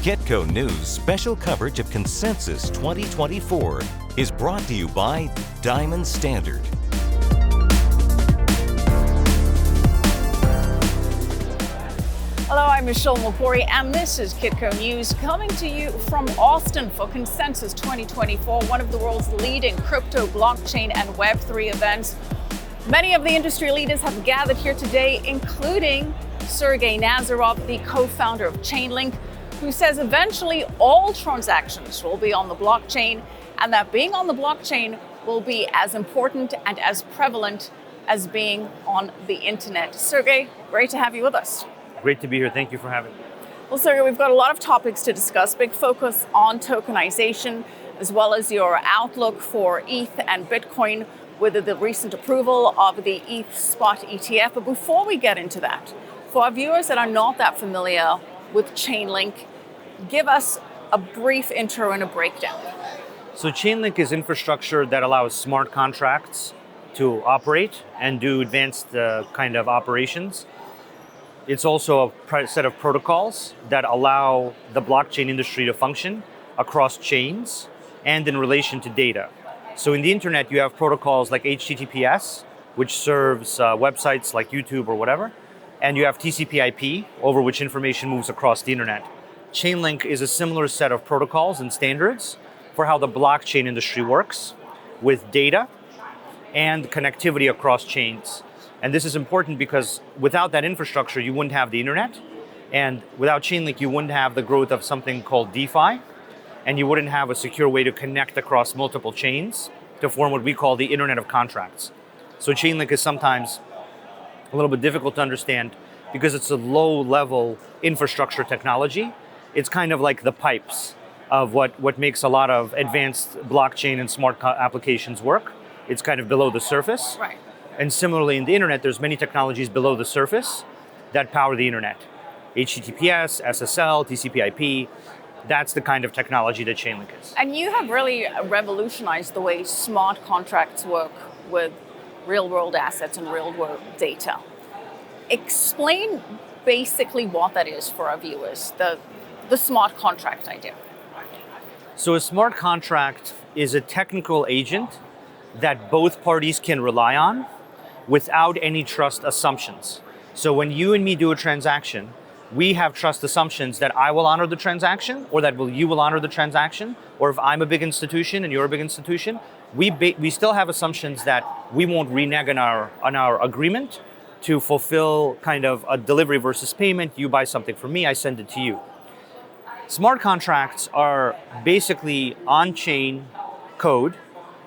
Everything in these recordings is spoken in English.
Kitco News special coverage of Consensus 2024 is brought to you by Diamond Standard. Hello, I'm Michelle Makori, and this is Kitco News coming to you from Austin for Consensus 2024, one of the world's leading crypto, blockchain, and Web3 events. Many of the industry leaders have gathered here today, including Sergey Nazarov, the co-founder of Chainlink, who says eventually all transactions will be on the blockchain, and that being on the blockchain will be as important and as prevalent as being on the internet. Sergey, great to have you with us. Great to be here. Thank you for having me. Well, Sergey, we've got a lot of topics to discuss. Big focus on tokenization, as well as your outlook for ETH and Bitcoin with the recent approval of the ETH spot ETF. But before we get into that, for our viewers that are not that familiar with Chainlink, give us a brief intro and a breakdown. So Chainlink is infrastructure that allows smart contracts to operate and do advanced kind of operations. It's also a set of protocols that allow the blockchain industry to function across chains and in relation to data. So in the internet, you have protocols like HTTPS, which serves websites like YouTube or whatever, and you have TCP/IP, over which information moves across the internet. Chainlink is a similar set of protocols and standards for how the blockchain industry works with data and connectivity across chains. And this is important because without that infrastructure, you wouldn't have the internet. And without Chainlink, you wouldn't have the growth of something called DeFi. And you wouldn't have a secure way to connect across multiple chains to form what we call the Internet of Contracts. So Chainlink is sometimes a little bit difficult to understand because it's a low-level infrastructure technology. It's kind of like the pipes of what makes a lot of advanced blockchain and smart applications work. It's kind of below the surface. Right. And similarly in the internet, there's many technologies below the surface that power the internet. HTTPS, SSL, TCP/IP, that's the kind of technology that Chainlink is. And you have really revolutionized the way smart contracts work with real-world assets and real-world data. Explain basically what that is for our viewers, the smart contract idea. So a smart contract is a technical agent that both parties can rely on without any trust assumptions. So when you and me do a transaction, we have trust assumptions that I will honor the transaction, or that you will honor the transaction, or if I'm a big institution and you're a big institution, we still have assumptions that we won't renege on our agreement to fulfill kind of a delivery versus payment. You buy something from me, I send it to you. Smart contracts are basically on-chain code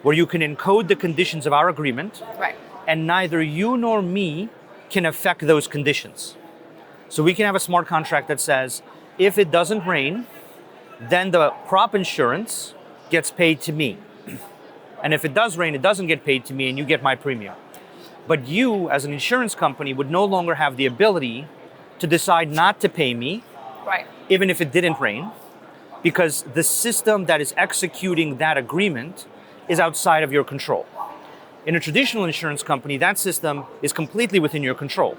where you can encode the conditions of our agreement, right, and neither you nor me can affect those conditions. So we can have a smart contract that says, if it doesn't rain, then the crop insurance gets paid to me. And if it does rain, it doesn't get paid to me and you get my premium. But you, as an insurance company, would no longer have the ability to decide not to pay me, right, even if it didn't rain, because the system that is executing that agreement is outside of your control. In a traditional insurance company, that system is completely within your control.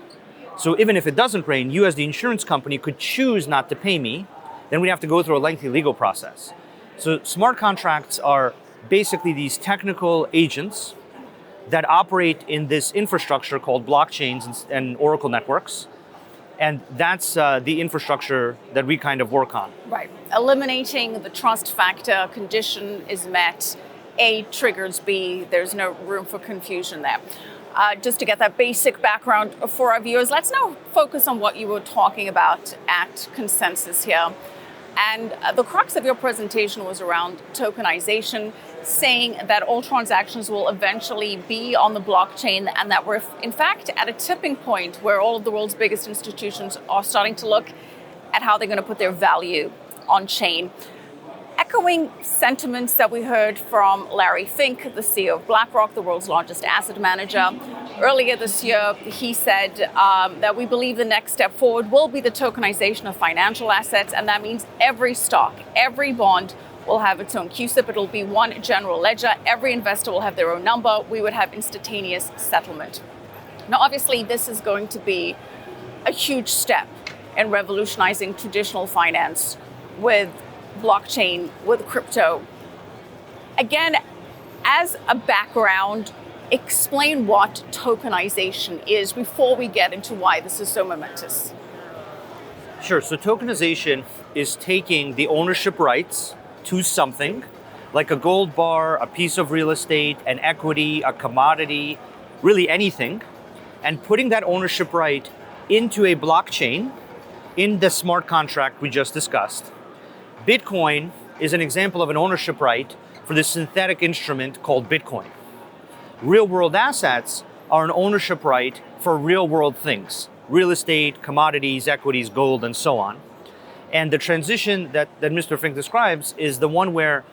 So even if it doesn't rain, you as the insurance company could choose not to pay me, then we'd have to go through a lengthy legal process. So smart contracts are basically these technical agents that operate in this infrastructure called blockchains and Oracle networks. And that's the infrastructure that we kind of work on. Right. Eliminating the trust factor, condition is met, A triggers B, there's no room for confusion there. Just to get that basic background for our viewers, let's now focus on what you were talking about at Consensus here. And the crux of your presentation was around tokenization, saying that all transactions will eventually be on the blockchain, and that we're in fact at a tipping point where all of the world's biggest institutions are starting to look at how they're going to put their value on chain. Echoing sentiments that we heard from Larry Fink, the CEO of BlackRock, the world's largest asset manager. Earlier this year, he said that we believe the next step forward will be the tokenization of financial assets, and that means every stock, every bond will have its own QSIP. It'll be one general ledger. Every investor will have their own number. We would have instantaneous settlement. Now, obviously, this is going to be a huge step in revolutionizing traditional finance with blockchain, with crypto. Again, as a background, explain what tokenization is before we get into why this is so momentous. Sure, so tokenization is taking the ownership rights to something, like a gold bar, a piece of real estate, an equity, a commodity, really anything, and putting that ownership right into a blockchain in the smart contract we just discussed. Bitcoin is an example of an ownership right for the synthetic instrument called Bitcoin. Real world assets are an ownership right for real world things, real estate, commodities, equities, gold, and so on. And the transition that Mr. Fink describes is the one where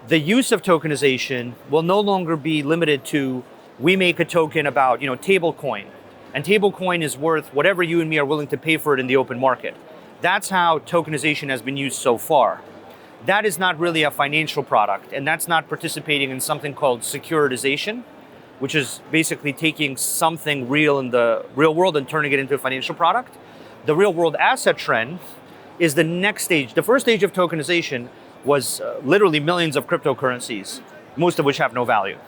the use of tokenization will no longer be limited to, we make a token about, table coin, and table coin is worth whatever you and me are willing to pay for it in the open market. That's how tokenization has been used so far. That is not really a financial product, and that's not participating in something called securitization, which is basically taking something real in the real world and turning it into a financial product. The real world asset trend is the next stage. The first stage of tokenization was literally millions of cryptocurrencies, most of which have no value.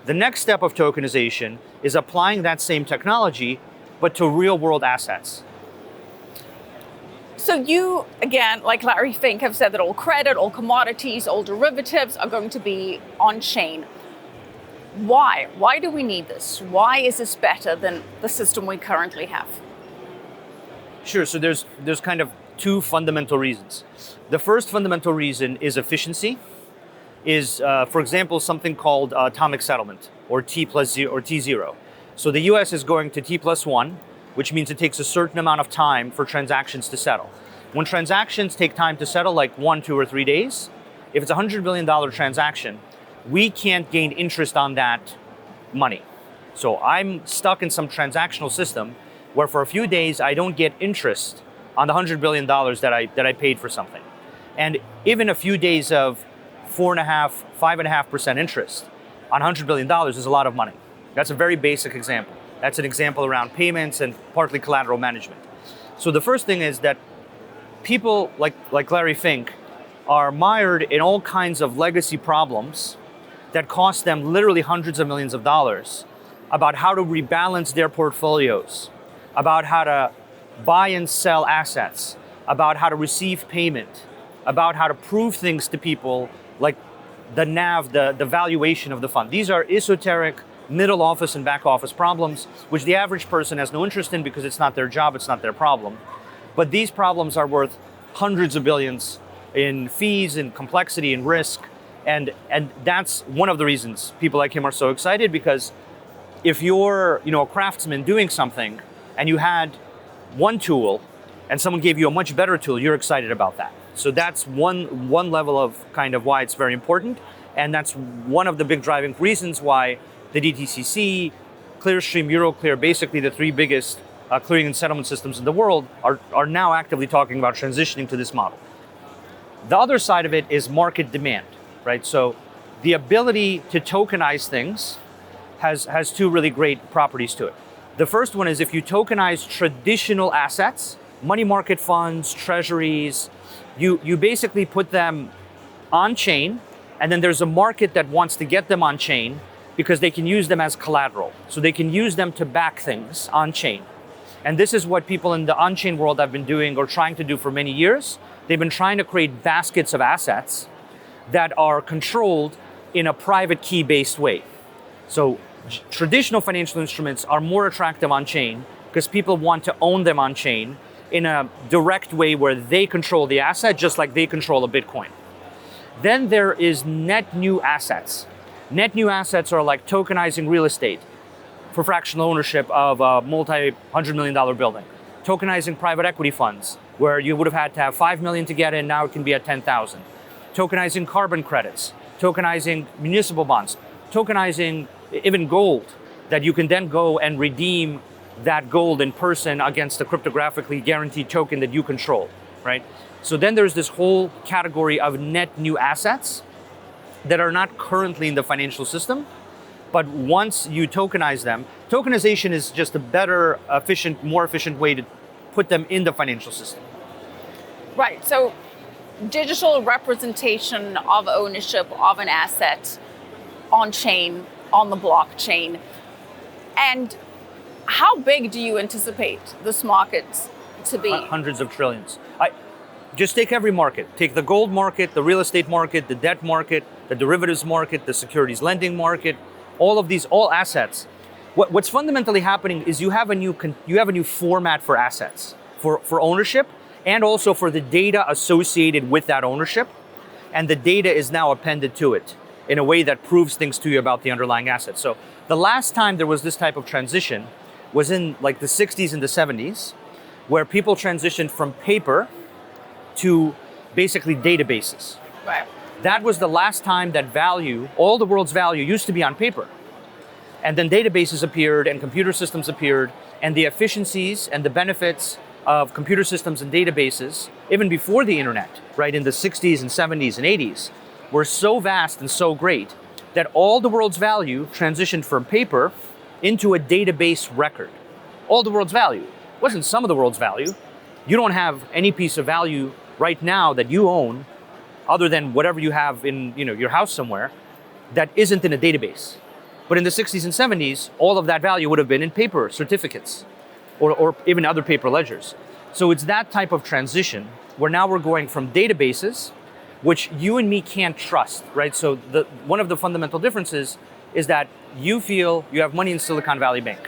The next step of tokenization is applying that same technology, but to real world assets. So you, again, like Larry Fink, have said that all credit, all commodities, all derivatives are going to be on-chain. Why? Why do we need this? Why is this better than the system we currently have? Sure, so there's kind of two fundamental reasons. The first fundamental reason is efficiency, is, for example, something called atomic settlement, or T0. So the US is going to T+1, which means it takes a certain amount of time for transactions to settle. When transactions take time to settle, like 1, 2, or 3 days, if it's a $100 billion transaction, we can't gain interest on that money. So I'm stuck in some transactional system where for a few days I don't get interest on the $100 billion that I paid for something. And even a few days of 4.5%, 5.5% interest on $100 billion is a lot of money. That's a very basic example. That's an example around payments and partly collateral management. So the first thing is that people like Larry Fink are mired in all kinds of legacy problems that cost them literally hundreds of millions of dollars about how to rebalance their portfolios, about how to buy and sell assets, about how to receive payment, about how to prove things to people like the NAV, the valuation of the fund. These are esoteric middle office and back office problems, which the average person has no interest in because it's not their job, it's not their problem. But these problems are worth hundreds of billions in fees and complexity and risk. And that's one of the reasons people like him are so excited, because if you're a craftsman doing something and you had one tool and someone gave you a much better tool, you're excited about that. So that's one level of kind of why it's very important. And that's one of the big driving reasons why the DTCC, Clearstream, Euroclear, basically the three biggest clearing and settlement systems in the world are now actively talking about transitioning to this model. The other side of it is market demand, right? So the ability to tokenize things has two really great properties to it. The first one is if you tokenize traditional assets, money market funds, treasuries, you basically put them on chain, and then there's a market that wants to get them on chain because they can use them as collateral. So they can use them to back things on chain. And this is what people in the on-chain world have been doing or trying to do for many years. They've been trying to create baskets of assets that are controlled in a private key-based way. So traditional financial instruments are more attractive on chain because people want to own them on chain in a direct way where they control the asset just like they control a Bitcoin. Then there is net new assets. Net new assets are like tokenizing real estate for fractional ownership of a multi-$100 million building. Tokenizing private equity funds, where you would have had to have 5 million to get in, now it can be at 10,000. Tokenizing carbon credits, tokenizing municipal bonds, tokenizing even gold, that you can then go and redeem that gold in person against a cryptographically guaranteed token that you control, right? So then there's this whole category of net new assets that are not currently in the financial system, but once you tokenize them, tokenization is just a better, more efficient way to put them in the financial system. Right, so digital representation of ownership of an asset on chain, on the blockchain. And how big do you anticipate this market to be? Hundreds of trillions. Just take every market. Take the gold market, the real estate market, the debt market, the derivatives market, the securities lending market, all of these, all assets. What's fundamentally happening is you have a new format for assets, for ownership, and also for the data associated with that ownership. And the data is now appended to it in a way that proves things to you about the underlying asset. So the last time there was this type of transition was in like the 60s and the 70s, where people transitioned from paper to basically databases. Right. That was the last time that value, all the world's value, used to be on paper. And then databases appeared and computer systems appeared, and the efficiencies and the benefits of computer systems and databases, even before the internet, right, in the 60s and 70s and 80s, were so vast and so great that all the world's value transitioned from paper into a database record. All the world's value. It wasn't some of the world's value. You don't have any piece of value right now that you own other than whatever you have in your house somewhere that isn't in a database. But in the 60s and 70s, all of that value would have been in paper certificates or even other paper ledgers. So it's that type of transition where now we're going from databases, which you and me can't trust, right? So one of the fundamental differences is that you feel you have money in Silicon Valley Bank.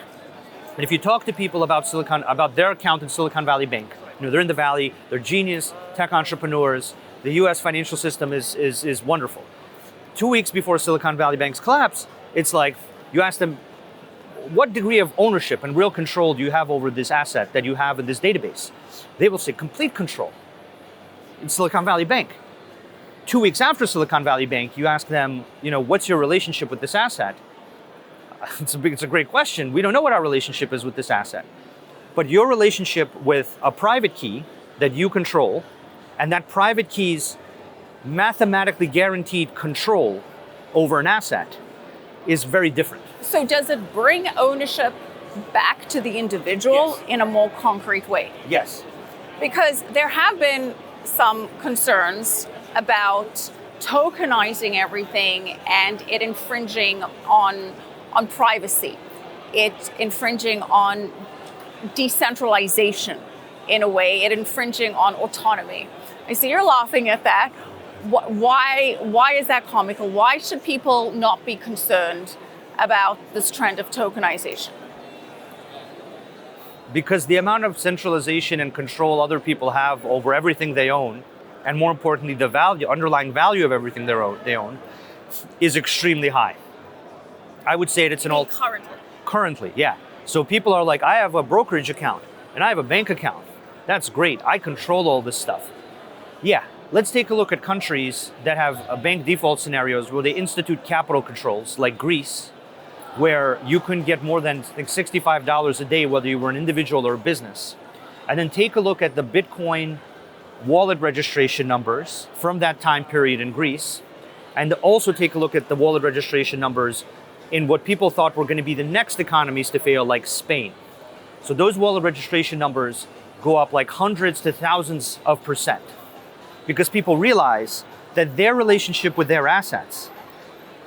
And if you talk to people about their account in Silicon Valley Bank, they're in the Valley, they're genius tech entrepreneurs, the US financial system is wonderful. 2 weeks before Silicon Valley Bank's collapse, it's like you ask them, what degree of ownership and real control do you have over this asset that you have in this database? They will say complete control in Silicon Valley Bank. 2 weeks after Silicon Valley Bank, you ask them, what's your relationship with this asset? It's a great question. We don't know what our relationship is with this asset. But your relationship with a private key that you control, and that private key's mathematically guaranteed control over an asset is very different. So does it bring ownership back to the individual Yes. in a more concrete way? Yes. Because there have been some concerns about tokenizing everything and it infringing on privacy, it infringing on decentralization in a way, it infringing on autonomy. I see you're laughing at that. Why is that comical? Why should people not be concerned about this trend of tokenization? Because the amount of centralization and control other people have over everything they own, and more importantly, the underlying value of everything they own, is extremely high. I would say it's currently, yeah. So people are like, I have a brokerage account and I have a bank account. That's great. I control all this stuff. Yeah, let's take a look at countries that have bank default scenarios where they institute capital controls, like Greece, where you couldn't get more than $65 a day, whether you were an individual or a business. And then take a look at the Bitcoin wallet registration numbers from that time period in Greece. And also take a look at the wallet registration numbers in what people thought were going to be the next economies to fail, like Spain. So those wallet registration numbers go up like hundreds to thousands of %, because people realize that their relationship with their assets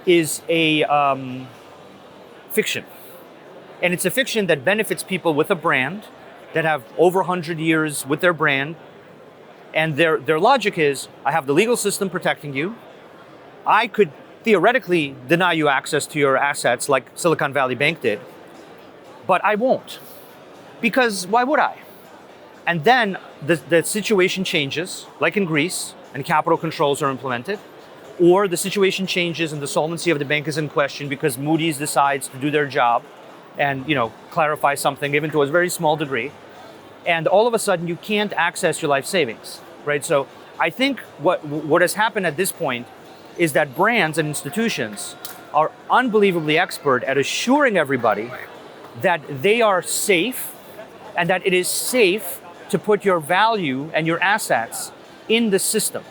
is a fiction. And it's a fiction that benefits people with a brand that have over 100 years with their brand. And their logic is, I have the legal system protecting you. I could theoretically deny you access to your assets like Silicon Valley Bank did, but I won't. Because why would I? And then the situation changes, like in Greece, and capital controls are implemented, or the situation changes and the solvency of the bank is in question because Moody's decides to do their job and clarify something, even to a very small degree, and all of a sudden you can't access your life savings, right? So I think what has happened at this point is that brands and institutions are unbelievably expert at assuring everybody that they are safe and that it is safe to put your value and your assets in the system.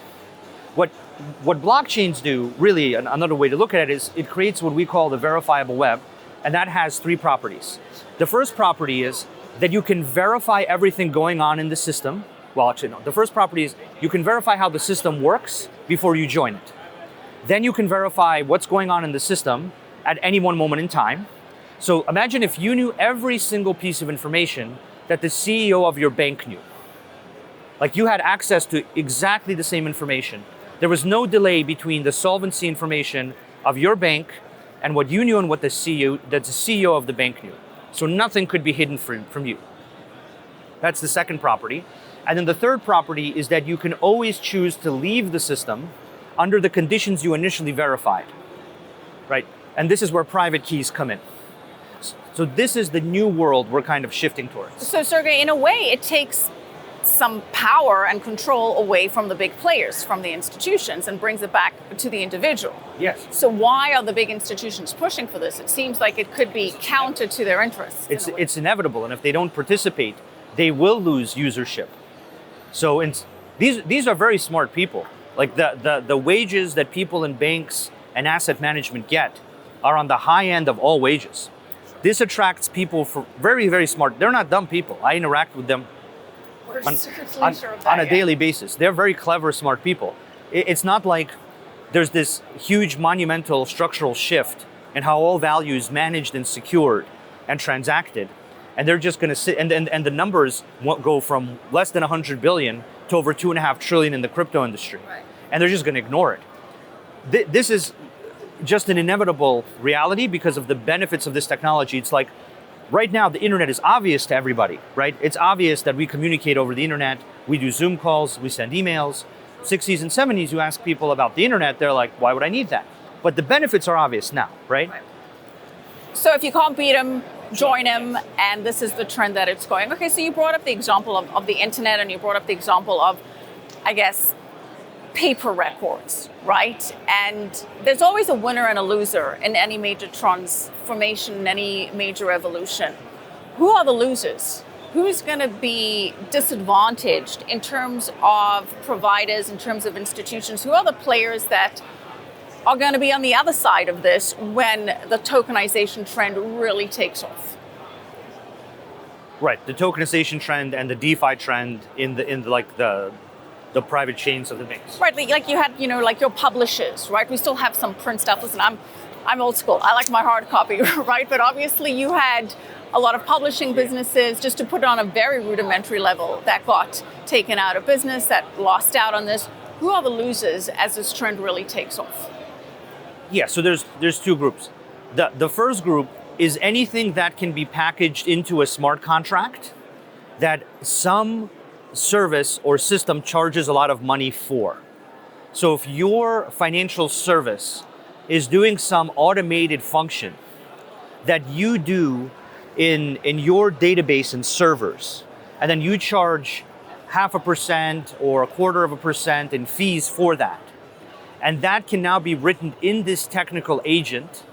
What blockchains do, really, another way to look at it is it creates what we call the verifiable web, and that has 3 properties. The first property is that you can verify everything going on in the system Well, actually, no. The first property is you can verify how the system works before you join it. Then you can verify what's going on in the system at any one moment in time. So imagine if you knew every single piece of information that the CEO of your bank knew. Like you had access to exactly the same information. There was no delay between the solvency information of your bank and what you knew and what the CEO of the bank knew. So nothing could be hidden from you. That's the second property. And then the third property is that you can always choose to leave the system under the conditions you initially verified, right? And this is where private keys come in. So this is the new world we're kind of shifting towards. So Sergey, in a way, it takes some power and control away from the big players, from the institutions, and brings it back to the individual. Yes. So why are the big institutions pushing for this? It seems like it could be counter to their interests. It's inevitable, and if they don't participate, they will lose usership. So these are very smart people. Like the wages that people in banks and asset management get are on the high end of all wages. This attracts people for very, very smart. They're not dumb people. I interact with them on a daily basis. They're very clever, smart people. It's not like there's this huge monumental structural shift in how all value is managed and secured and transacted. And they're just going to sit, and the numbers won't go from less than 100 billion to over 2.5 trillion in the crypto industry. Right. And they're just going to ignore it. This is just an inevitable reality because of the benefits of this technology. It's like, right now, the internet is obvious to everybody, right? It's obvious that we communicate over the internet. We do Zoom calls, we send emails. 60s and 70s, you ask people about the internet, they're like, why would I need that? But the benefits are obvious now, right? So if you can't beat them, join them, and this is the trend that it's going. Okay, so you brought up the example of the internet, and you brought up the example of, I guess, paper records, right? And there's always a winner and a loser in any major transformation, in any major evolution. Who are the losers? Who's going to be disadvantaged in terms of providers, in terms of institutions? Who are the players that are going to be on the other side of this when the tokenization trend really takes off? Right, the tokenization trend and the DeFi trend in the private chains of the banks. Right, like you had, like your publishers, right? We still have some print stuff. Listen, I'm old school. I like my hard copy, right? But obviously you had a lot of publishing businesses, just to put it on a very rudimentary level, that got taken out of business, that lost out on this. Who are the losers as this trend really takes off? Yeah, so there's two groups. The first group is anything that can be packaged into a smart contract that some service or system charges a lot of money for. So if your financial service is doing some automated function that you do in your database and servers, and then you charge 0.5% or 0.25% in fees for that, and that can now be written in this technical agent,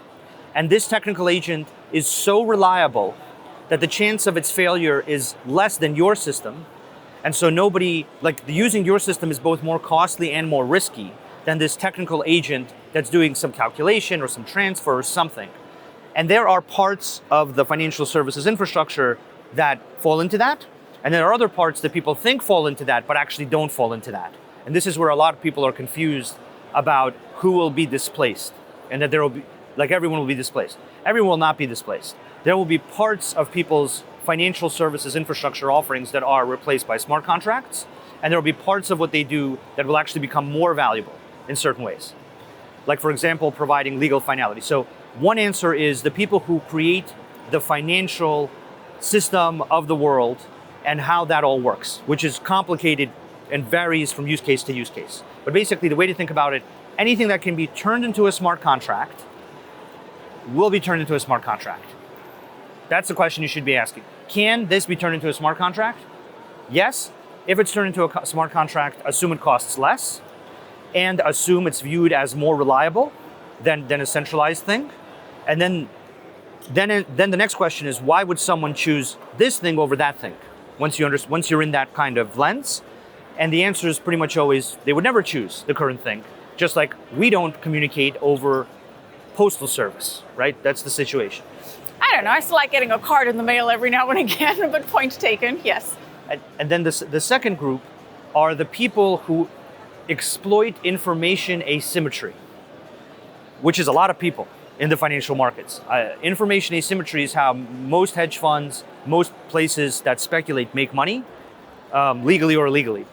and this technical agent is so reliable that the chance of its failure is less than your system. And so using your system is both more costly and more risky than this technical agent that's doing some calculation or some transfer or something. And there are parts of the financial services infrastructure that fall into that. And there are other parts that people think fall into that, but actually don't fall into that. And this is where a lot of people are confused about who will be displaced, and that there will be, everyone will be displaced. Everyone will not be displaced. There will be parts of people's financial services infrastructure offerings that are replaced by smart contracts, and there will be parts of what they do that will actually become more valuable in certain ways. Like, for example, providing legal finality. So one answer is the people who create the financial system of the world and how that all works, which is complicated and varies from use case to use case. But basically, the way to think about it, anything that can be turned into a smart contract will be turned into a smart contract. That's the question you should be asking. Can this be turned into a smart contract? Yes. If it's turned into a smart contract, assume it costs less, and assume it's viewed as more reliable than a centralized thing. And then the next question is, why would someone choose this thing over that thing? Once you're in that kind of lens, and the answer is pretty much always they would never choose the current thing. Just like we don't communicate over postal service, right? That's the situation. I don't know. I still like getting a card in the mail every now and again, but point taken, yes. And then the second group are the people who exploit information asymmetry, which is a lot of people in the financial markets. Information asymmetry is how most hedge funds, most places that speculate make money, legally or illegally,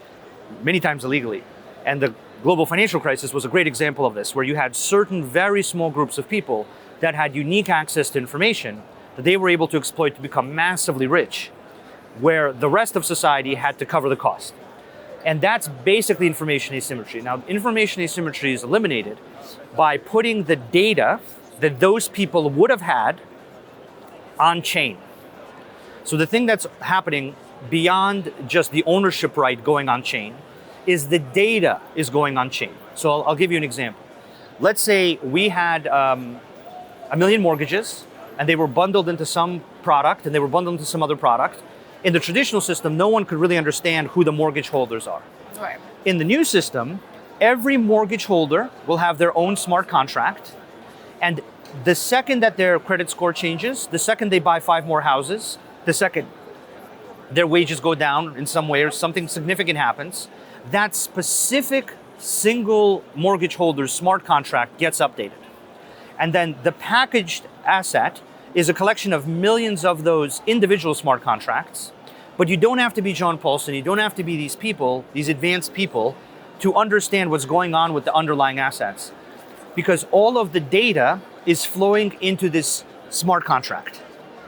many times illegally. And the global financial crisis was a great example of this, where you had certain very small groups of people that had unique access to information that they were able to exploit to become massively rich, where the rest of society had to cover the cost. And that's basically information asymmetry. Now, information asymmetry is eliminated by putting the data that those people would have had on chain. So the thing that's happening beyond just the ownership right going on chain is the data is going on chain. So I'll give you an example. Let's say we had 1 million mortgages and they were bundled into some product and they were bundled into some other product. In the traditional system, no one could really understand who the mortgage holders are. Right. In the new system, every mortgage holder will have their own smart contract. And the second that their credit score changes, the second they buy 5 more houses, the second their wages go down in some way or something significant happens, that specific single mortgage holder's smart contract gets updated. And then the packaged asset is a collection of millions of those individual smart contracts. But you don't have to be John Paulson, you don't have to be these people, these advanced people, to understand what's going on with the underlying assets. Because all of the data is flowing into this smart contract,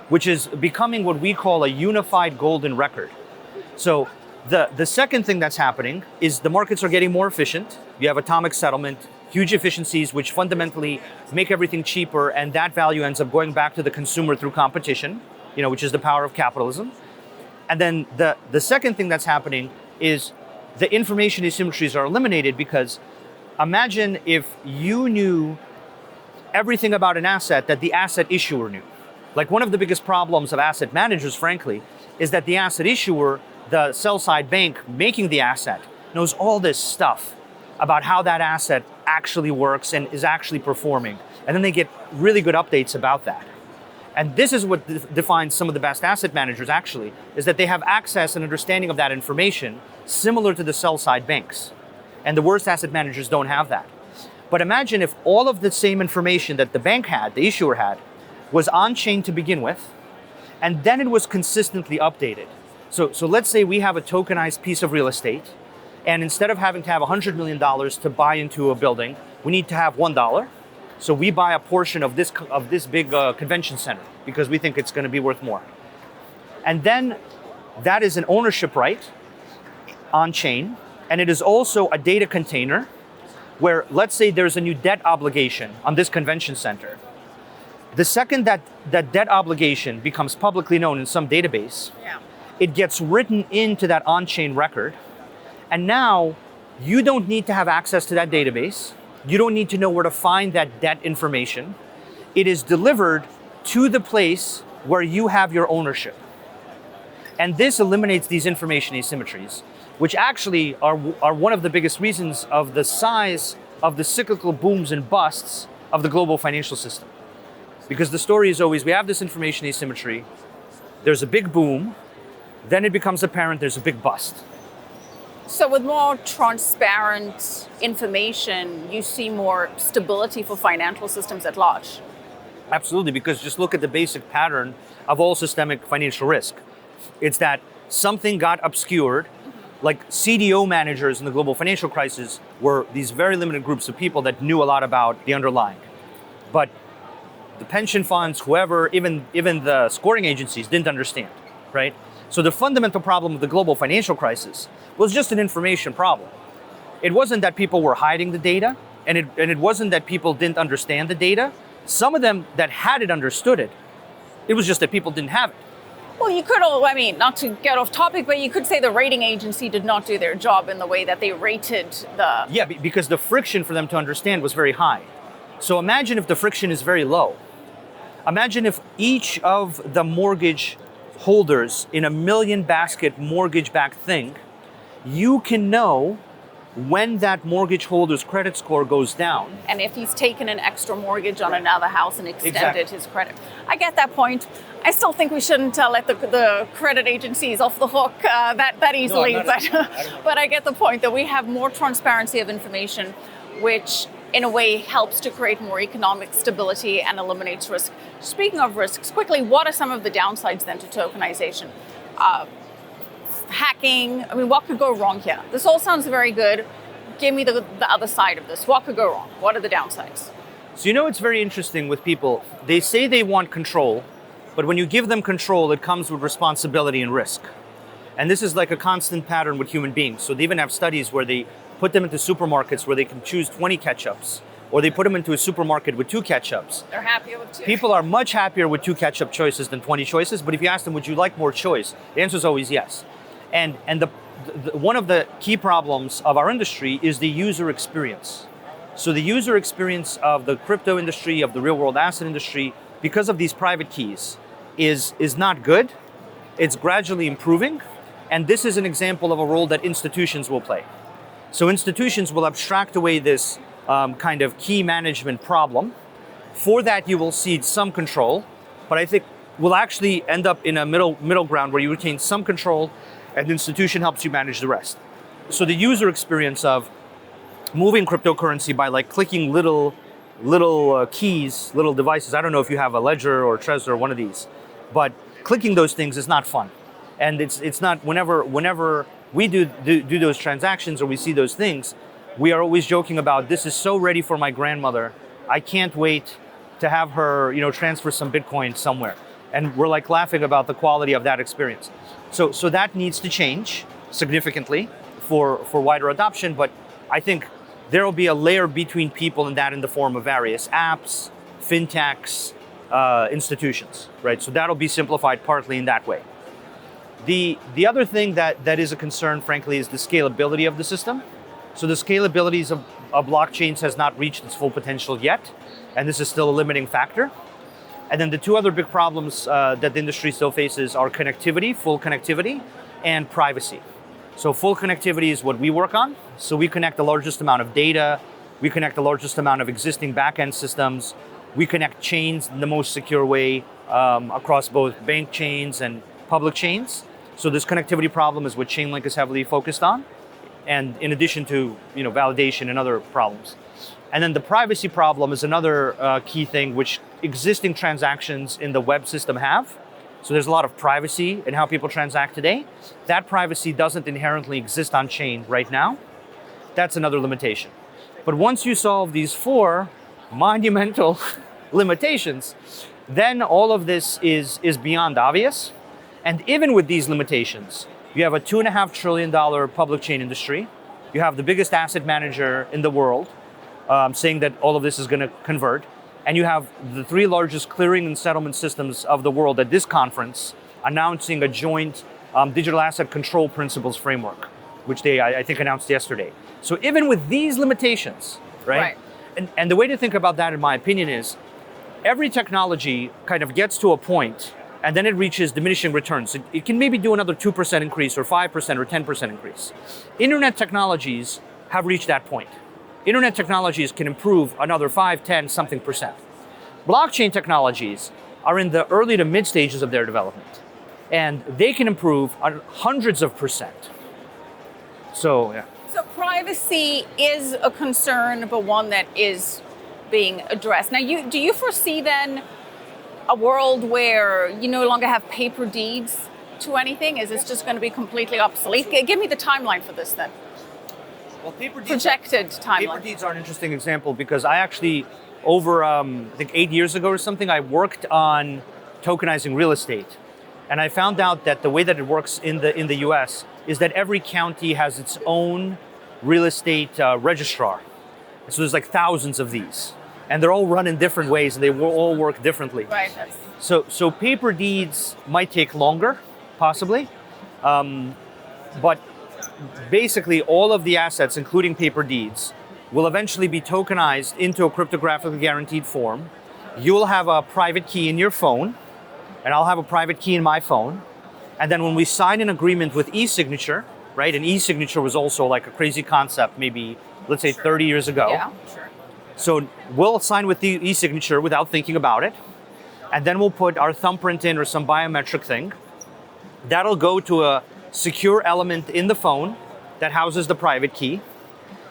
which is becoming what we call a unified golden record. So the second thing that's happening is the markets are getting more efficient. You have atomic settlement, huge efficiencies, which fundamentally make everything cheaper, and that value ends up going back to the consumer through competition, which is the power of capitalism. And then the second thing that's happening is the information asymmetries are eliminated, because imagine if you knew everything about an asset that the asset issuer knew. Like, one of the biggest problems of asset managers, frankly, is that the asset issuer, the sell-side bank making the asset, knows all this stuff about how that asset actually works and is actually performing. And then they get really good updates about that. And this is what defines some of the best asset managers, actually, is that they have access and understanding of that information similar to the sell-side banks. And the worst asset managers don't have that. But imagine if all of the same information that the bank had, the issuer had, was on-chain to begin with, and then it was consistently updated. So let's say we have a tokenized piece of real estate, and instead of having to have $100 million to buy into a building, we need to have $1. So we buy a portion of this big convention center because we think it's going to be worth more. And then that is an ownership right on chain, and it is also a data container where, let's say there's a new debt obligation on this convention center. The second that debt obligation becomes publicly known in some database, it gets written into that on-chain record. And now you don't need to have access to that database. You don't need to know where to find that debt information. It is delivered to the place where you have your ownership. And this eliminates these information asymmetries, which actually are one of the biggest reasons of the size of the cyclical booms and busts of the global financial system. Because the story is always, we have this information asymmetry, there's a big boom, then it becomes apparent there's a big bust. So with more transparent information, you see more stability for financial systems at large? Absolutely, because just look at the basic pattern of all systemic financial risk. It's that something got obscured, like CDO managers in the global financial crisis were these very limited groups of people that knew a lot about the underlying. But the pension funds, whoever, even the scoring agencies didn't understand, right? So the fundamental problem of the global financial crisis was just an information problem. It wasn't that people were hiding the data, and it wasn't that people didn't understand the data. Some of them that had it understood it. It was just that people didn't have it. Well, you could, not to get off topic, but you could say the rating agency did not do their job in the way that they rated the... Yeah, because the friction for them to understand was very high. So imagine if the friction is very low. Imagine if each of the mortgage holders in a million basket mortgage-backed thing, you can know when that mortgage holder's credit score goes down. And if he's taken an extra mortgage on another house and extended Exactly. his credit. I get that point. I still think we shouldn't let the credit agencies off the hook that easily, but I get the point that we have more transparency of information, which in a way helps to create more economic stability and eliminates risk. Speaking of risks, quickly, what are some of the downsides then to tokenization? Hacking, I mean, what could go wrong here? This all sounds very good. Give me the other side of this. What could go wrong? What are the downsides? So it's very interesting with people. They say they want control, but when you give them control, it comes with responsibility and risk. And this is like a constant pattern with human beings. So they even have studies where they put them into supermarkets where they can choose 20 ketchups, or they put them into a supermarket with 2 ketchups. They're happier with 2. People are much happier with 2 ketchup choices than 20 choices, but if you ask them, would you like more choice? The answer is always yes. And one of the key problems of our industry is the user experience. So the user experience of the crypto industry, of the real world asset industry, because of these private keys, is not good. It's gradually improving. And this is an example of a role that institutions will play. So institutions will abstract away this kind of key management problem. For that, you will cede some control, but I think we'll actually end up in a middle ground where you retain some control and the institution helps you manage the rest. So the user experience of moving cryptocurrency by like clicking little keys, little devices. I don't know if you have a Ledger or Trezor or one of these, but clicking those things is not fun. And it's not, whenever we do those transactions or we see those things, we are always joking about, this is so ready for my grandmother. I can't wait to have her, transfer some Bitcoin somewhere. And we're like laughing about the quality of that experience. So that needs to change significantly for wider adoption, but I think there will be a layer between people and that in the form of various apps, fintechs, institutions, right? So that'll be simplified partly in that way. The other thing that is a concern, frankly, is the scalability of the system. So the scalability of blockchains has not reached its full potential yet, and this is still a limiting factor. And then the 2 other big problems that the industry still faces are connectivity, full connectivity, and privacy. So full connectivity is what we work on. So we connect the largest amount of data, we connect the largest amount of existing backend systems, we connect chains in the most secure way across both bank chains and public chains. So this connectivity problem is what Chainlink is heavily focused on, and in addition to validation and other problems. And then the privacy problem is another key thing which existing transactions in the web system have. So there's a lot of privacy in how people transact today. That privacy doesn't inherently exist on chain right now. That's another limitation. But once you solve these 4 monumental limitations, then all of this is beyond obvious. And even with these limitations, you have a $2.5 trillion public chain industry. You have the biggest asset manager in the world saying that all of this is going to convert. And you have the 3 largest clearing and settlement systems of the world at this conference announcing a joint digital asset control principles framework, which they, I think, announced yesterday. So even with these limitations, right? And the way to think about that, in my opinion, is every technology kind of gets to a point and then it reaches diminishing returns. It can maybe do another 2% increase or 5% or 10% increase. Internet technologies have reached that point. Internet technologies can improve another 5, 10, something percent. Blockchain technologies are in the early to mid stages of their development, and they can improve hundreds of percent. So, yeah. So privacy is a concern, but one that is being addressed. Now, do you foresee then a world where you no longer have paper deeds to anything? Is this just going to be completely obsolete? Give me the timeline for this then. Well, projected timeline. Paper deeds are an interesting example because I actually, over I think 8 years ago or something, I worked on tokenizing real estate, and I found out that the way that it works in the U.S. is that every county has its own real estate registrar. So there's like thousands of these, and they're all run in different ways, and they will all work differently. Right. So paper deeds might take longer, possibly, but basically all of the assets, including paper deeds, will eventually be tokenized into a cryptographically guaranteed form. You'll have a private key in your phone, and I'll have a private key in my phone. And then when we sign an agreement with e-signature, right? And e-signature was also like a crazy concept, maybe, let's say 30 years ago. Yeah, sure. So we'll sign with the e-signature without thinking about it. And then we'll put our thumbprint in or some biometric thing. That'll go to a secure element in the phone that houses the private key.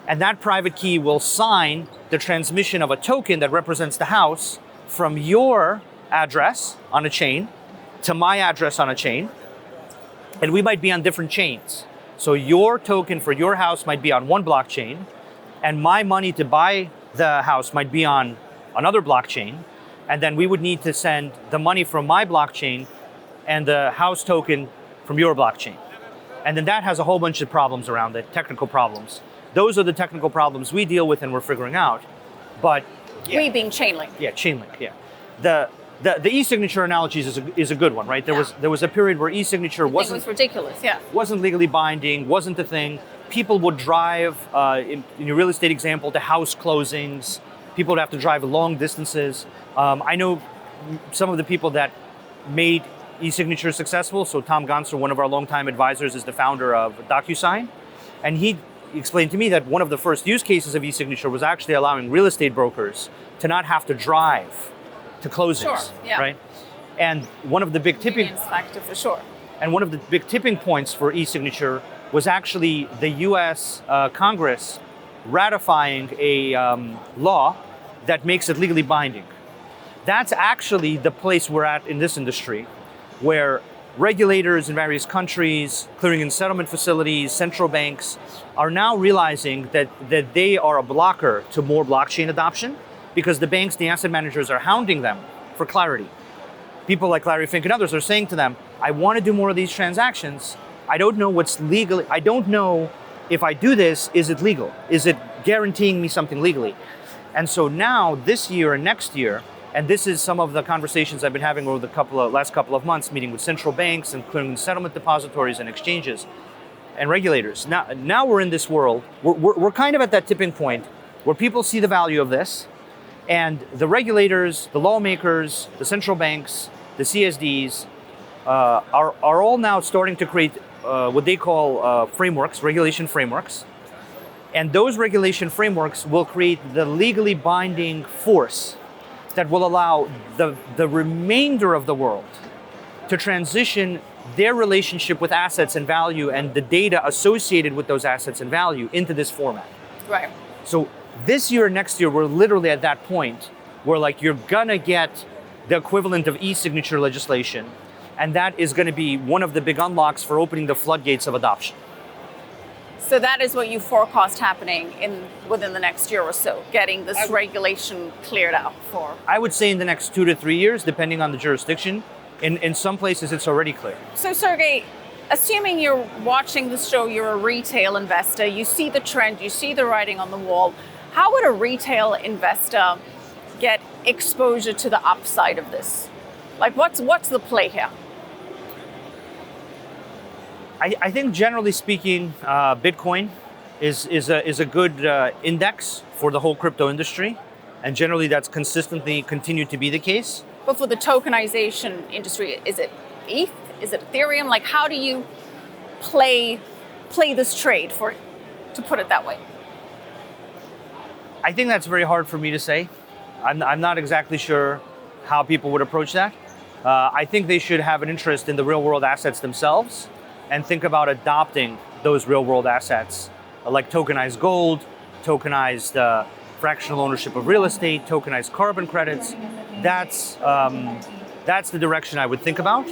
And that private key will sign the transmission of a token that represents the house from your address on a chain to my address on a chain. And we might be on different chains. So your token for your house might be on one blockchain, and my money to buy the house might be on another blockchain. And then we would need to send the money from my blockchain and the house token from your blockchain. And then that has a whole bunch of problems around it, technical problems. Those are the technical problems we deal with and we're figuring out. But yeah. We being Chainlink. Yeah, Chainlink, yeah. The e-signature analogies is a good one, right? There was a period where e-signature was ridiculous, yeah. Wasn't legally binding, wasn't a thing. People would drive, in your real estate example, to house closings. People would have to drive long distances. I know some of the people that made e-signature successful. So Tom Gonser, one of our longtime advisors, is the founder of DocuSign. And he explained to me that one of the first use cases of e-signature was actually allowing real estate brokers to not have to drive to closings, sure, yeah. right? And one of the big tipping factor for sure. And one of the big tipping points for e-signature was actually the U.S. Congress ratifying a law that makes it legally binding. That's actually the place we're at in this industry, where regulators in various countries, clearing and settlement facilities, central banks are now realizing that they are a blocker to more blockchain adoption because the banks, the asset managers are hounding them for clarity. People like Larry Fink and others are saying to them, I want to do more of these transactions. I don't know what's legal. I don't know if I do this, is it legal? Is it guaranteeing me something legally? And so now this year and next year, and this is some of the conversations I've been having over the last couple of months, meeting with central banks and clearing and settlement depositories and exchanges and regulators. Now we're in this world. We're kind of at that tipping point where people see the value of this, and the regulators, the lawmakers, the central banks, the CSDs are all now starting to create what they call frameworks, regulation frameworks. And those regulation frameworks will create the legally binding force that will allow the remainder of the world to transition their relationship with assets and value and the data associated with those assets and value into this format. Right. So this year, next year, we're literally at that point where like you're gonna get the equivalent of e-signature legislation, and that is gonna be one of the big unlocks for opening the floodgates of adoption. So that is what you forecast happening within the next year or so, getting this regulation cleared out for? I would say in the next 2 to 3 years, depending on the jurisdiction. In some places, it's already clear. So Sergey, assuming you're watching the show, you're a retail investor, you see the trend, you see the writing on the wall, how would a retail investor get exposure to the upside of this? Like what's the play here? I think generally speaking, Bitcoin is a good index for the whole crypto industry. And generally that's consistently continued to be the case. But for the tokenization industry, is it ETH? Is it Ethereum? Like how do you play this trade, to put it that way? I think that's very hard for me to say. I'm not exactly sure how people would approach that. I think they should have an interest in the real world assets themselves and think about adopting those real world assets like tokenized gold, tokenized fractional ownership of real estate, tokenized carbon credits. That's the direction I would think about.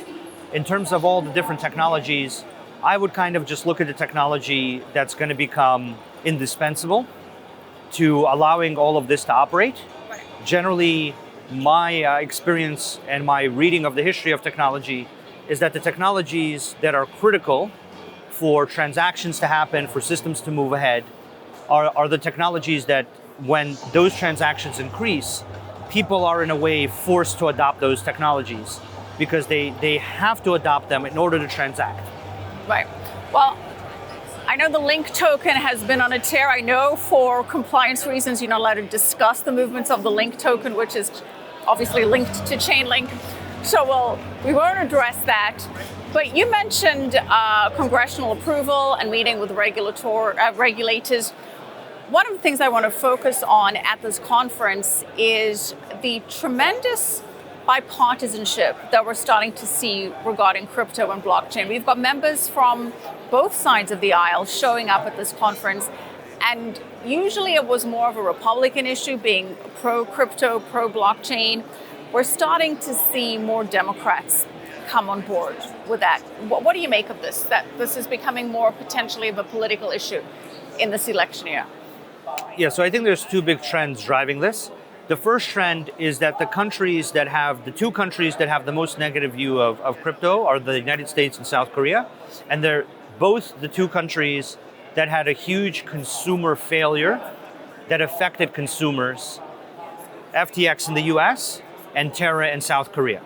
In terms of all the different technologies, I would kind of just look at the technology that's going to become indispensable to allowing all of this to operate. Generally, my experience and my reading of the history of technology is that the technologies that are critical for transactions to happen, for systems to move ahead, are the technologies that when those transactions increase, people are in a way forced to adopt those technologies because they have to adopt them in order to transact. Right. Well, I know the Link token has been on a tear. I know for compliance reasons, you're not allowed to discuss the movements of the Link token, which is obviously linked to Chainlink. So we won't address that. But you mentioned congressional approval and meeting with regulators. One of the things I want to focus on at this conference is the tremendous bipartisanship that we're starting to see regarding crypto and blockchain. We've got members from both sides of the aisle showing up at this conference, and usually it was more of a Republican issue, being pro-crypto, pro-blockchain. We're starting to see more Democrats come on board with that. What do you make of this, that this is becoming more potentially of a political issue in this election year? Yeah, so I think there's two big trends driving this. The first trend is that the two countries that have the most negative view of crypto are the United States and South Korea. And they're both the two countries that had a huge consumer failure that affected consumers, FTX in the US and Terra in South Korea.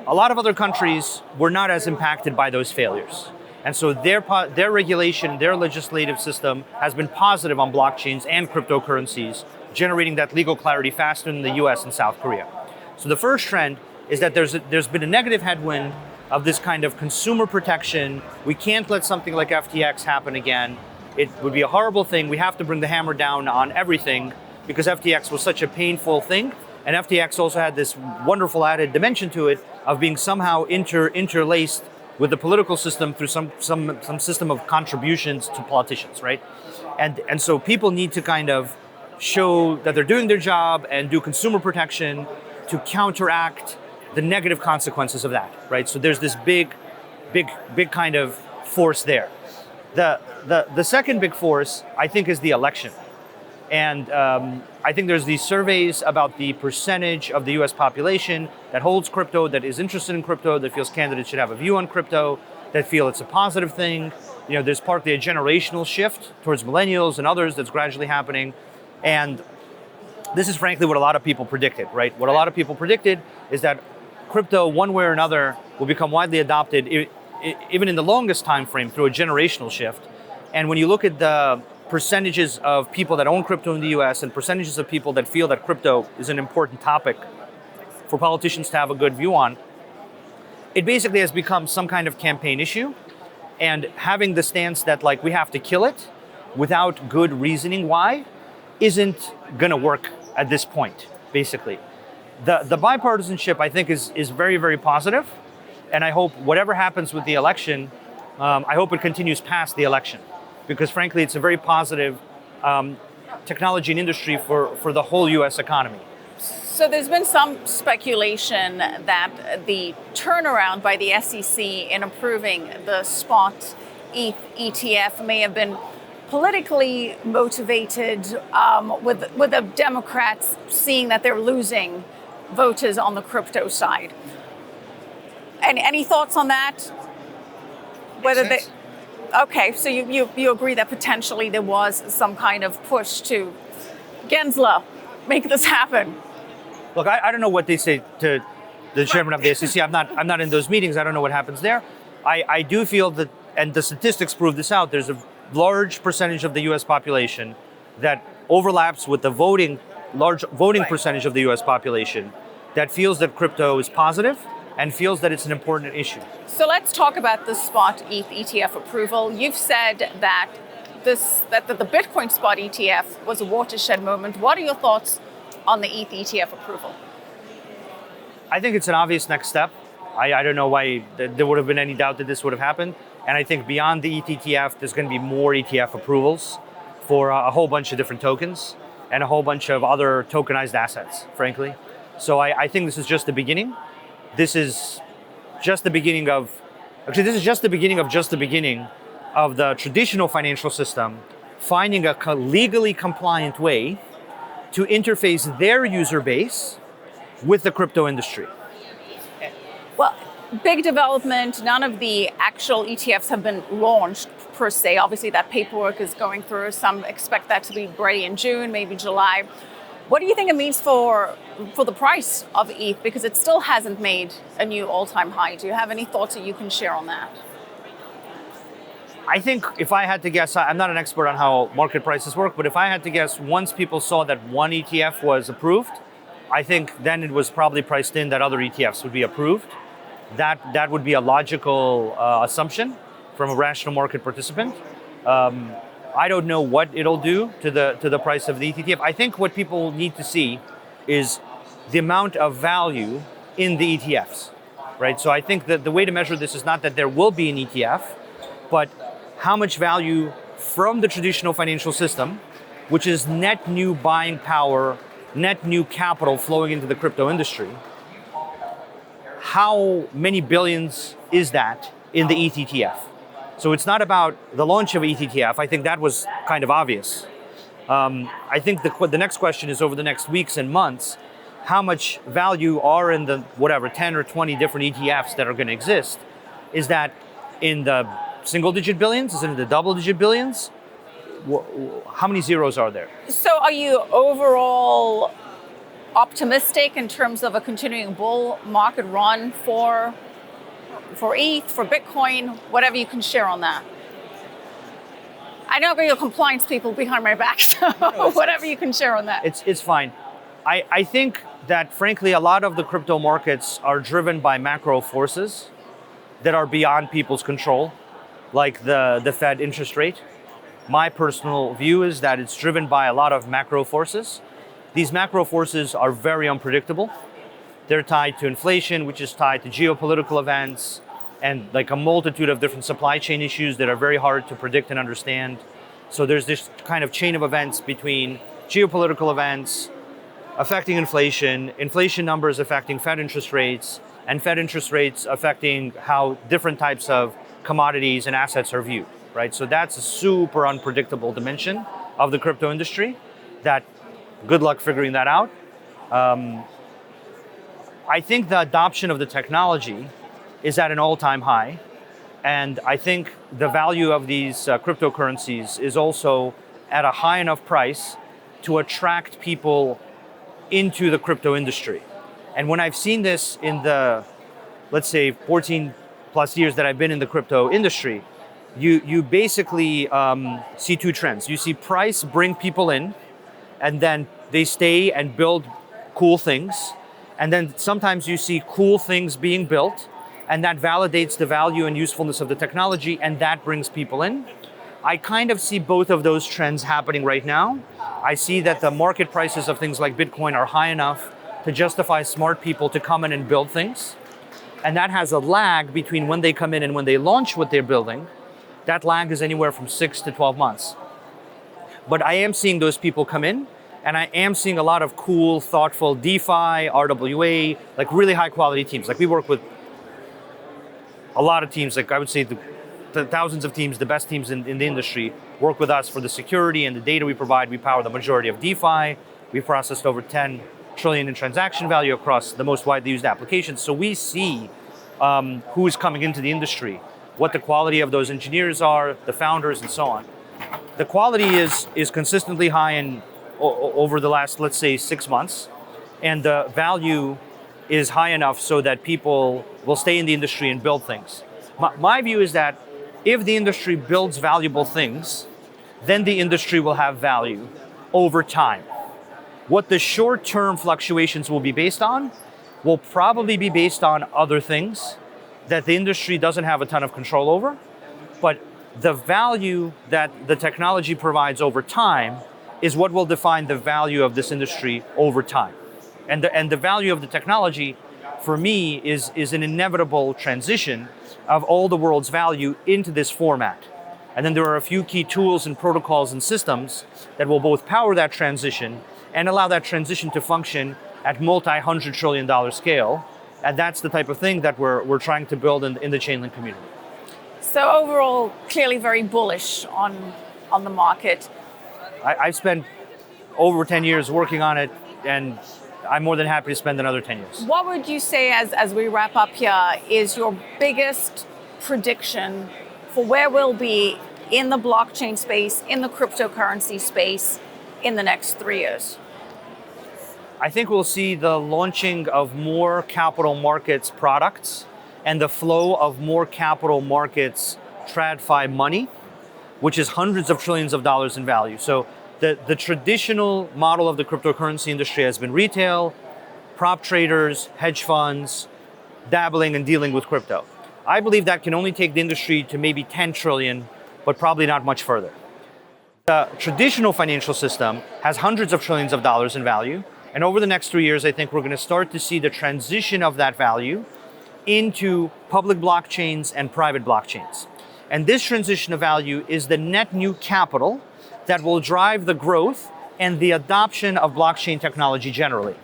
A lot of other countries were not as impacted by those failures. And so their regulation, their legislative system has been positive on blockchains and cryptocurrencies, generating that legal clarity faster than the US and South Korea. So the first trend is that there's been a negative headwind of this kind of consumer protection. We can't let something like FTX happen again. It would be a horrible thing. We have to bring the hammer down on everything because FTX was such a painful thing. And FTX also had this wonderful added dimension to it of being somehow interlaced with the political system through some system of contributions to politicians, right? And so people need to kind of show that they're doing their job and do consumer protection to counteract the negative consequences of that, right? So there's this big kind of force there. The second big force, I think, is the election. And I think there's these surveys about the percentage of the US population that holds crypto, that is interested in crypto, that feels candidates should have a view on crypto, that feel it's a positive thing. You know, there's partly a generational shift towards millennials and others that's gradually happening. And this is frankly what a lot of people predicted, right? What a lot of people predicted is that crypto, one way or another, will become widely adopted, even in the longest time frame, through a generational shift. And when you look at the percentages of people that own crypto in the US and percentages of people that feel that crypto is an important topic for politicians to have a good view on, it basically has become some kind of campaign issue. And having the stance that like we have to kill it without good reasoning why isn't gonna work at this point, basically. The bipartisanship, I think, is very, very positive. And I hope whatever happens with the election, I hope it continues past the election. Because frankly, it's a very positive technology and industry for the whole US economy. So there's been some speculation that the turnaround by the SEC in approving the spot ETH ETF may have been politically motivated with the Democrats seeing that they're losing voters on the crypto side. And any thoughts on that? Whether they... Okay, so you agree that potentially there was some kind of push to Gensler, make this happen? Look, I don't know what they say to the chairman of the SEC. I'm not in those meetings. I don't know what happens there. I do feel that, and the statistics prove this out, there's a large percentage of the US population that overlaps with the large voting percentage of the US population that feels that crypto is positive and feels that it's an important issue. So let's talk about the spot ETH ETF approval. You've said that the Bitcoin spot ETF was a watershed moment. What are your thoughts on the ETH ETF approval? I think it's an obvious next step. I don't know why there would have been any doubt that this would have happened. And I think beyond the ETH ETF, there's going to be more ETF approvals for a whole bunch of different tokens and a whole bunch of other tokenized assets, frankly. So I think this is just the beginning. This is just the beginning of the traditional financial system finding a legally compliant way to interface their user base with the crypto industry. Well, big development. None of the actual ETFs have been launched per se. Obviously, that paperwork is going through. Some expect that to be ready in June, maybe July. What do you think it means for the price of ETH? Because it still hasn't made a new all-time high. Do you have any thoughts that you can share on that? I think if I had to guess, I'm not an expert on how market prices work, but if I had to guess, once people saw that one ETF was approved, I think then it was probably priced in that other ETFs would be approved. that would be a logical assumption from a rational market participant. I don't know what it'll do to the price of the ETF. I think what people need to see is the amount of value in the ETFs, right? So I think that the way to measure this is not that there will be an ETF, but how much value from the traditional financial system, which is net new buying power, net new capital flowing into the crypto industry. How many billions is that in the ETF? So it's not about the launch of ETF. I think that was kind of obvious. I think the next question is over the next weeks and months, how much value are in the whatever 10 or 20 different ETFs that are going to exist? Is that in the single digit billions? Is it in the double digit billions? How many zeros are there? So are you overall optimistic in terms of a continuing bull market run for ETH, for Bitcoin, whatever you can share on that? I know your compliance people behind my back, so whatever you can share on that. It's fine. I think that frankly, a lot of the crypto markets are driven by macro forces that are beyond people's control, like the Fed interest rate. My personal view is that it's driven by a lot of macro forces. These macro forces are very unpredictable. They're tied to inflation, which is tied to geopolitical events, and like a multitude of different supply chain issues that are very hard to predict and understand. So there's this kind of chain of events between geopolitical events affecting inflation, inflation numbers affecting Fed interest rates, and Fed interest rates affecting how different types of commodities and assets are viewed, right? So that's a super unpredictable dimension of the crypto industry that good luck figuring that out. I think the adoption of the technology is at an all-time high. And I think the value of these cryptocurrencies is also at a high enough price to attract people into the crypto industry. And when I've seen this in the, let's say, 14 plus years that I've been in the crypto industry, you basically see two trends. You see price bring people in, and then they stay and build cool things. And then sometimes you see cool things being built, and that validates the value and usefulness of the technology, and that brings people in. I kind of see both of those trends happening right now. I see that the market prices of things like Bitcoin are high enough to justify smart people to come in and build things. And that has a lag between when they come in and when they launch what they're building. That lag is anywhere from 6 to 12 months. But I am seeing those people come in, and I am seeing a lot of cool, thoughtful DeFi, RWA, like really high quality teams. Like we work with a lot of teams, like I would say the thousands of teams, the best teams in the industry work with us for the security and the data we provide. We power the majority of DeFi. We've processed over 10 trillion in transaction value across the most widely used applications. So we see who's coming into the industry, what the quality of those engineers are, the founders, and so on. The quality is consistently high over the last, let's say, 6 months, and the value is high enough so that people will stay in the industry and build things. My view is that if the industry builds valuable things, then the industry will have value over time. What the short-term fluctuations will be based on will probably be based on other things that the industry doesn't have a ton of control over, but the value that the technology provides over time is what will define the value of this industry over time. And the value of the technology, for me, is an inevitable transition of all the world's value into this format. And then there are a few key tools and protocols and systems that will both power that transition and allow that transition to function at multi-$100 trillion scale. And that's the type of thing that we're trying to build in the Chainlink community. So overall, clearly very bullish on the market. I've spent over 10 years working on it, and I'm more than happy to spend another 10 years. What would you say, as we wrap up here, is your biggest prediction for where we'll be in the blockchain space, in the cryptocurrency space, in the next 3 years? I think we'll see the launching of more capital markets products and the flow of more capital markets TradFi money, which is hundreds of trillions of dollars in value. So the traditional model of the cryptocurrency industry has been retail, prop traders, hedge funds, dabbling and dealing with crypto. I believe that can only take the industry to maybe 10 trillion, but probably not much further. The traditional financial system has hundreds of trillions of dollars in value. And over the next 3 years, I think we're going to start to see the transition of that value into public blockchains and private blockchains. And this transition of value is the net new capital that will drive the growth and the adoption of blockchain technology generally.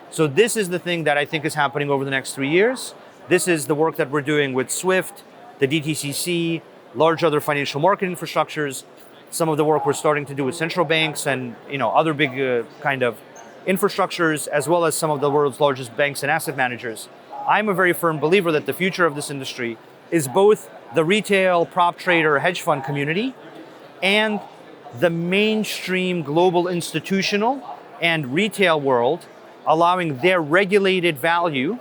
So this is the thing that I think is happening over the next 3 years. This is the work that we're doing with SWIFT, the DTCC, large other financial market infrastructures, some of the work we're starting to do with central banks and other big kind of infrastructures, as well as some of the world's largest banks and asset managers. I'm a very firm believer that the future of this industry is both the retail, prop trader, hedge fund community and the mainstream global institutional and retail world, allowing their regulated value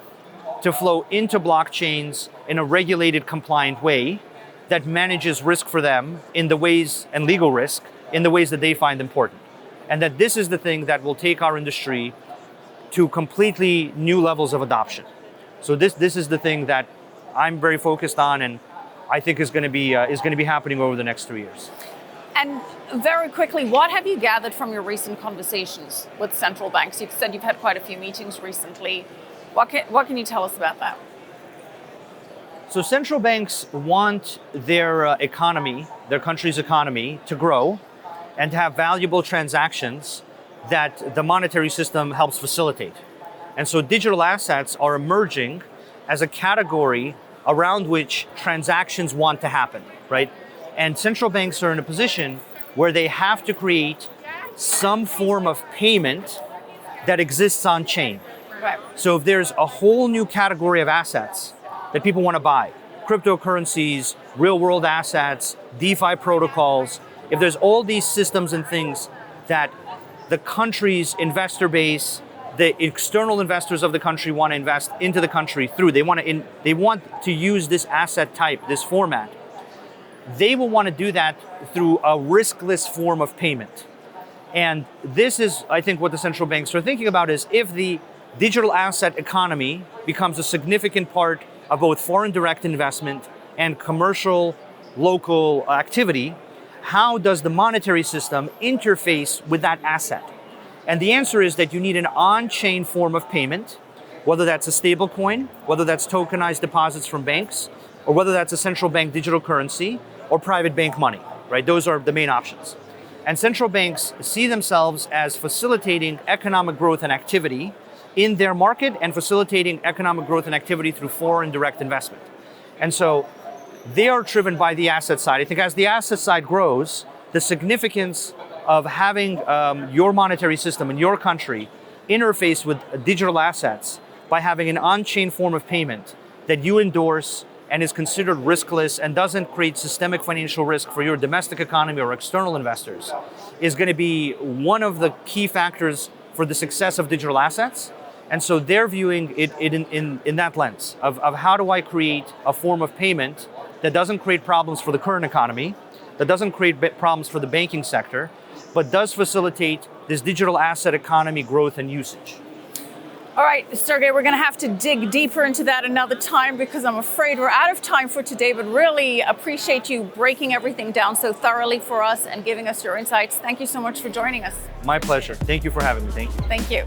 to flow into blockchains in a regulated, compliant way that manages risk for them in the ways, and legal risk, in the ways that they find important. And that this is the thing that will take our industry to completely new levels of adoption. So this is the thing that I'm very focused on, and I think is going to be happening over the next 3 years. And very quickly, what have you gathered from your recent conversations with central banks? You said you've had quite a few meetings recently. What can you tell us about that? So central banks want their economy, their country's economy, to grow and to have valuable transactions that the monetary system helps facilitate. And so digital assets are emerging as a category around which transactions want to happen, right? And central banks are in a position where they have to create some form of payment that exists on chain. Right. So if there's a whole new category of assets that people want to buy, cryptocurrencies, real world assets, DeFi protocols, if there's all these systems and things that the country's investor base, the external investors of the country want to invest into the country through, they want to use this asset type, this format, they will want to do that through a riskless form of payment. And this is, I think, what the central banks are thinking about is if the digital asset economy becomes a significant part of both foreign direct investment and commercial local activity, how does the monetary system interface with that asset? And the answer is that you need an on-chain form of payment, whether that's a stable coin, whether that's tokenized deposits from banks, or whether that's a central bank digital currency or private bank money, right? Those are the main options. And central banks see themselves as facilitating economic growth and activity in their market and facilitating economic growth and activity through foreign direct investment. And so they are driven by the asset side. I think as the asset side grows, the significance of having your monetary system in your country interface with digital assets by having an on-chain form of payment that you endorse and is considered riskless and doesn't create systemic financial risk for your domestic economy or external investors is going to be one of the key factors for the success of digital assets. And so they're viewing it in that lens of how do I create a form of payment that doesn't create problems for the current economy, that doesn't create problems for the banking sector, but does facilitate this digital asset economy growth and usage. All right, Sergey, we're going to have to dig deeper into that another time because I'm afraid we're out of time for today, but really appreciate you breaking everything down so thoroughly for us and giving us your insights. Thank you so much for joining us. My pleasure. Thank you for having me. Thank you. Thank you.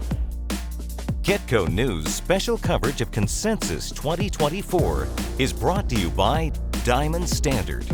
Kitco News special coverage of Consensus 2024 is brought to you by Diamond Standard.